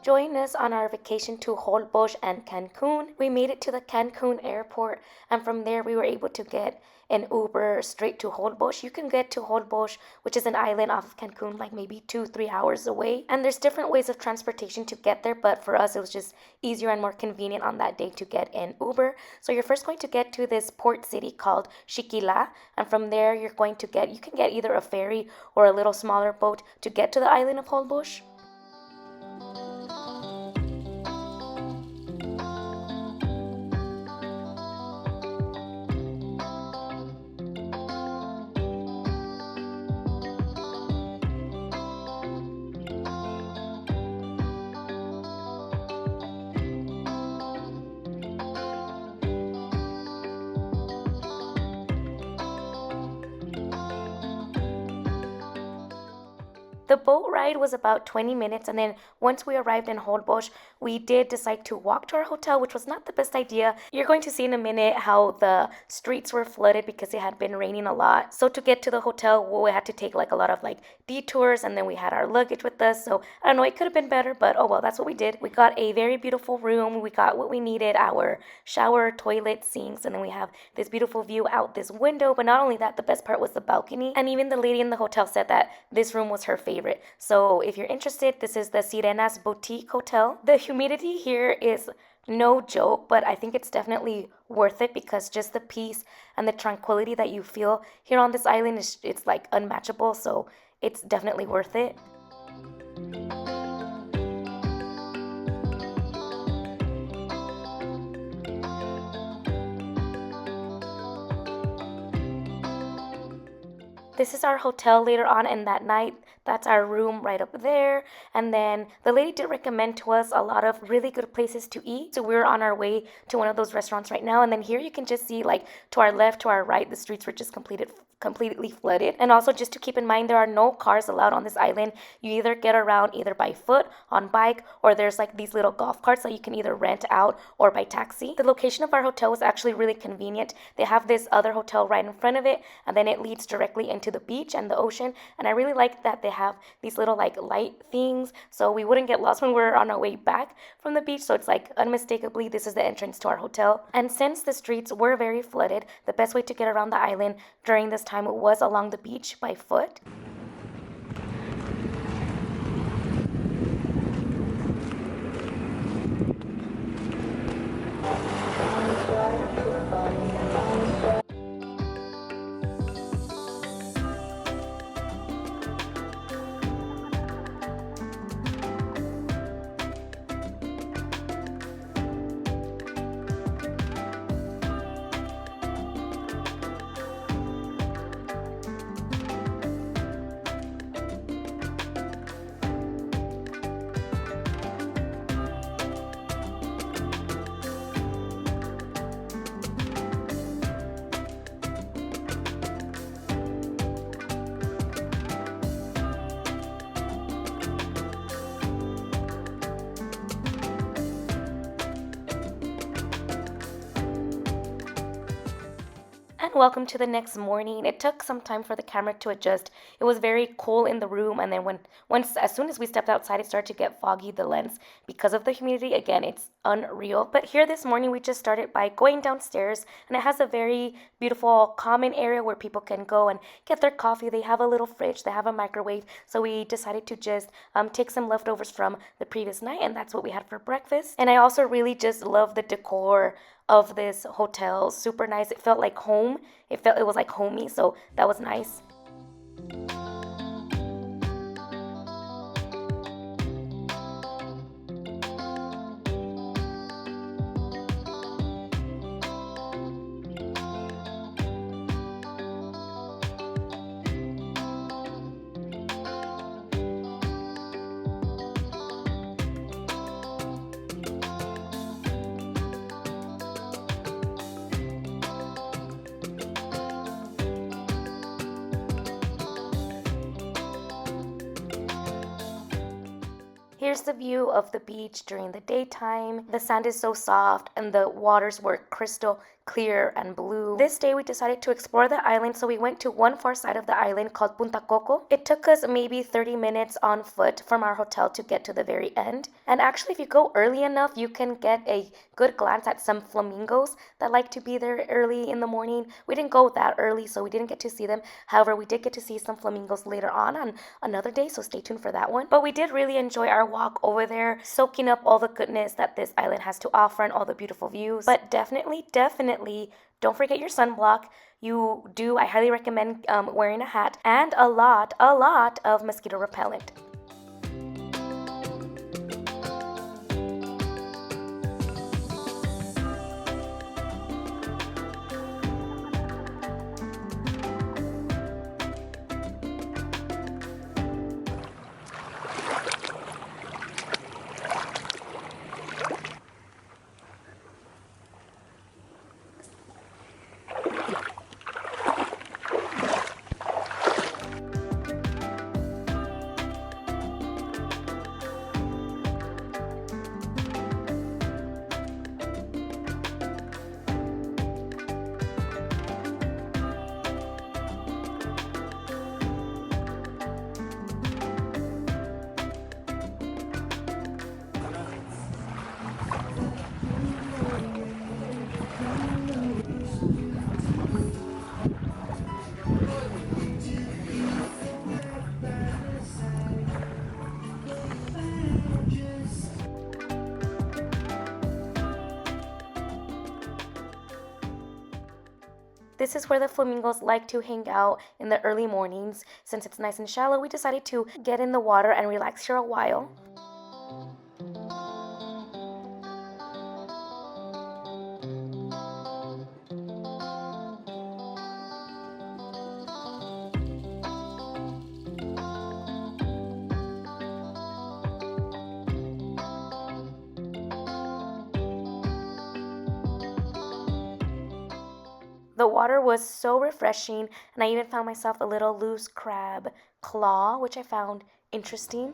join us on our vacation to Holbox and Cancun. We made it to the Cancun airport, and from there we were able to get an Uber straight to Holbox. You can get to Holbox, which is an island off of Cancun, like maybe 2-3 hours away. And there's different ways of transportation to get there, but for us it was just easier and more convenient on that day to get an Uber. So you're first going to get to this port city called Shiquila, and from there you can get either a ferry or a little smaller boat to get to the island of Holbox. The boat ride was about 20 minutes, and then once we arrived in Holbox, we did decide to walk to our hotel, which was not the best idea. You're going to see in a minute how the streets were flooded because it had been raining a lot. So to get to the hotel, we had to take like a lot of detours, and then we had our luggage with us. So I don't know, it could have been better, but oh well, that's what we did. We got a very beautiful room. We got what we needed, our shower, toilet, sinks, and then we have this beautiful view out this window. But not only that, the best part was the balcony. And even the lady in the hotel said that this room was her favorite. So if you're interested, this is the Sirenas Boutique Hotel. The humidity here is no joke, but I think it's definitely worth it because just the peace and the tranquility that you feel here on this island it's like unmatchable. So it's definitely worth it. This is our hotel later on in that night. That's our room right up there. And then the lady did recommend to us a lot of really good places to eat. So we're on our way to one of those restaurants right now. And then here you can just see to our left, to our right, the streets were just completely flooded. And also just to keep in mind, there are no cars allowed on this island. You either get around either by foot, on bike, or there's these little golf carts that you can either rent out or by taxi. The location of our hotel was actually really convenient. They have this other hotel right in front of it, and then it leads directly into the beach and the ocean. And I really like that they have these little light things so we wouldn't get lost when we're on our way back from the beach. So it's unmistakably this is the entrance to our hotel. And since the streets were very flooded, the best way to get around the island during this time was along the beach by foot. And welcome to the next morning. It took some time for the camera to adjust. It was very cool in the room, and then as soon as we stepped outside, it started to get foggy, the lens, because of the humidity. Again, it's unreal. But here this morning, we just started by going downstairs, and it has a very beautiful common area where people can go and get their coffee. They have a little fridge, they have a microwave, so we decided to just take some leftovers from the previous night, and that's what we had for breakfast. And I also really just love the decor of this hotel. Super nice. It felt like home. It was like homey, so that was nice. Here's the view of the beach during the daytime. The sand is so soft and the waters were crystal clear and blue. This day we decided to explore the island, so we went to one far side of the island called Punta Coco. It took us maybe 30 minutes on foot from our hotel to get to the very end. And actually, if you go early enough, you can get a good glance at some flamingos that like to be there early in the morning. We didn't go that early, so we didn't get to see them. However, we did get to see some flamingos later on another day, so stay tuned for that one. But we did really enjoy our walk over there, soaking up all the goodness that this island has to offer and all the beautiful views. But definitely don't forget your sunblock. I highly recommend wearing a hat and a lot of mosquito repellent. This is where the flamingos like to hang out in the early mornings. Since it's nice and shallow, we decided to get in the water and relax here a while. The water was so refreshing, and I even found myself a little loose crab claw, which I found interesting.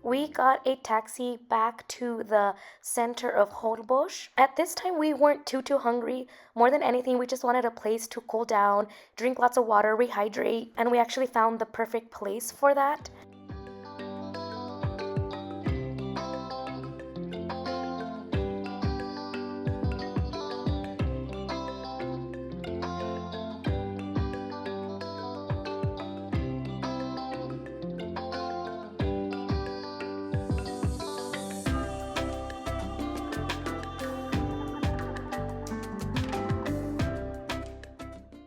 We got a taxi back to the center of Holbox. At this time, we weren't too hungry. More than anything, we just wanted a place to cool down, drink lots of water, rehydrate, and we actually found the perfect place for that.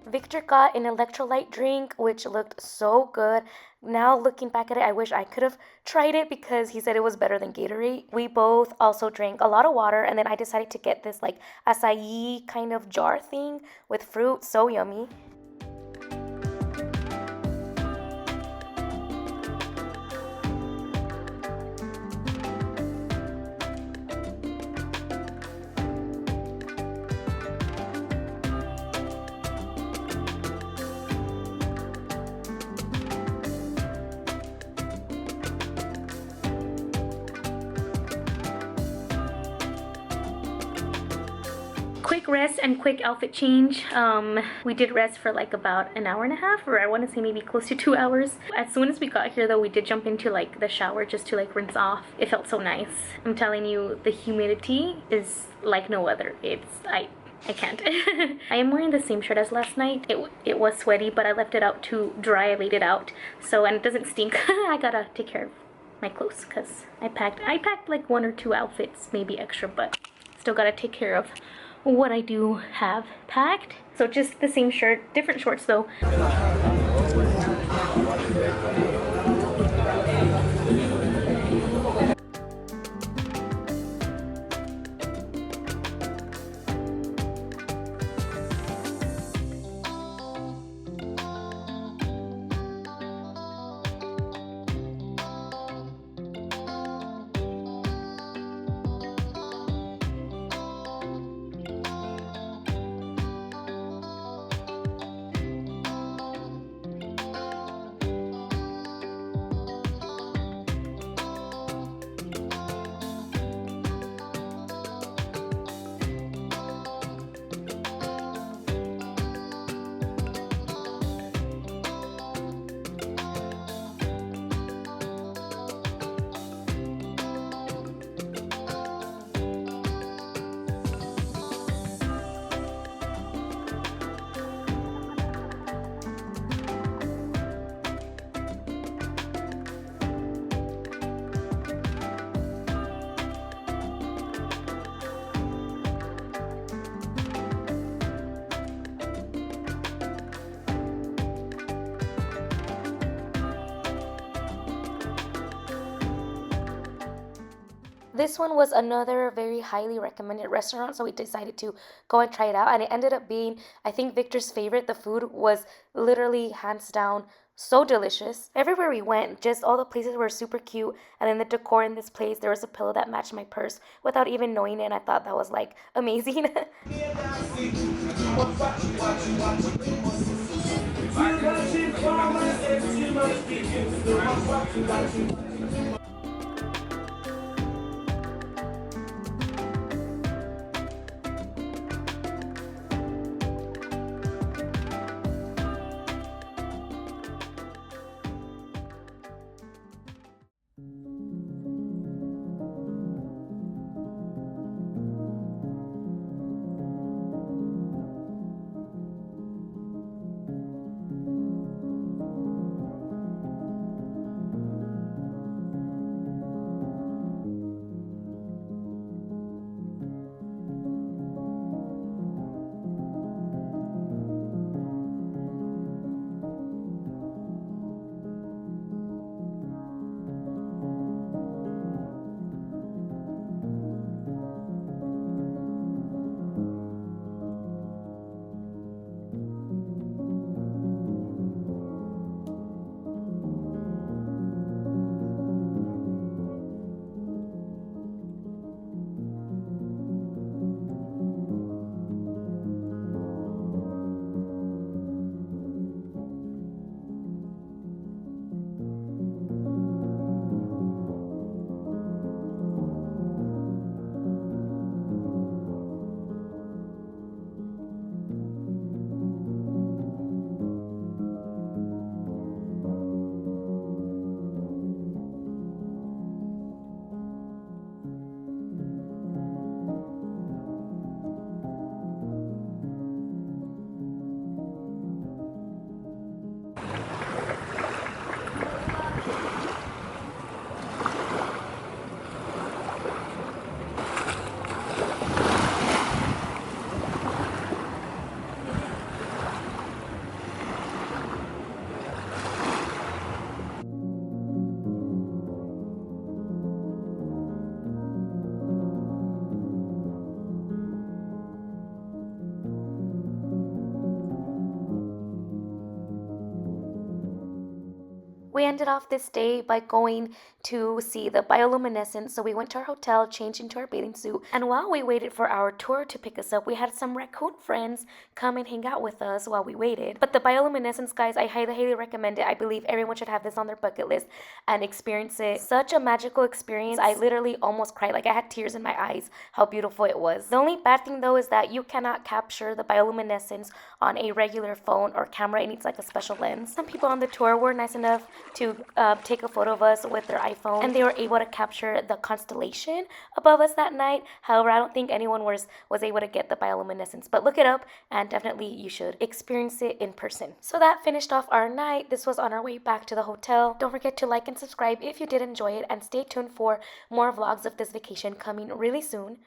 Victor got an electrolyte drink, which looked so good. Now looking back at it, I wish I could have tried it because he said it was better than Gatorade. We both also drank a lot of water, and then I decided to get this like acai kind of jar thing with fruit. So yummy. Quick rest and quick outfit change. We did rest for like about an hour and a half, or I want to say maybe close to 2 hours. As soon as we got here though, we did jump into like the shower just to like rinse off. It felt so nice. I'm telling you, the humidity is like no other. I can't. I am wearing the same shirt as last night. It was sweaty, but I left it out to dry. I laid it out, so, and it doesn't stink. I gotta take care of my clothes because I packed like 1 or 2 outfits, maybe extra, but still gotta take care of what I do have packed. So just the same shirt, different shorts though. This one was another very highly recommended restaurant, so we decided to go and try it out. And it ended up being, I think, Victor's favorite. The food was literally hands down so delicious. Everywhere we went, just all the places were super cute. And then the decor in this place, there was a pillow that matched my purse without even knowing it. And I thought that was like amazing. We ended off this day by going to see the bioluminescence. So we went to our hotel, changed into our bathing suit, and while we waited for our tour to pick us up, we had some raccoon friends come and hang out with us while we waited. But the bioluminescence, guys, I highly recommend it. I believe everyone should have this on their bucket list and experience it. Such a magical experience. I literally almost cried. Like, I had tears in my eyes how beautiful it was. The only bad thing though is that you cannot capture the bioluminescence on a regular phone or camera. It needs like a special lens. Some people on the tour were nice enough to take a photo of us with their iPhone, and they were able to capture the constellation above us that night. However, I don't think anyone was able to get the bioluminescence, but look it up and definitely you should experience it in person. So that finished off our night. This was on our way back to the hotel. Don't forget to like and subscribe if you did enjoy it, and stay tuned for more vlogs of this vacation coming really soon.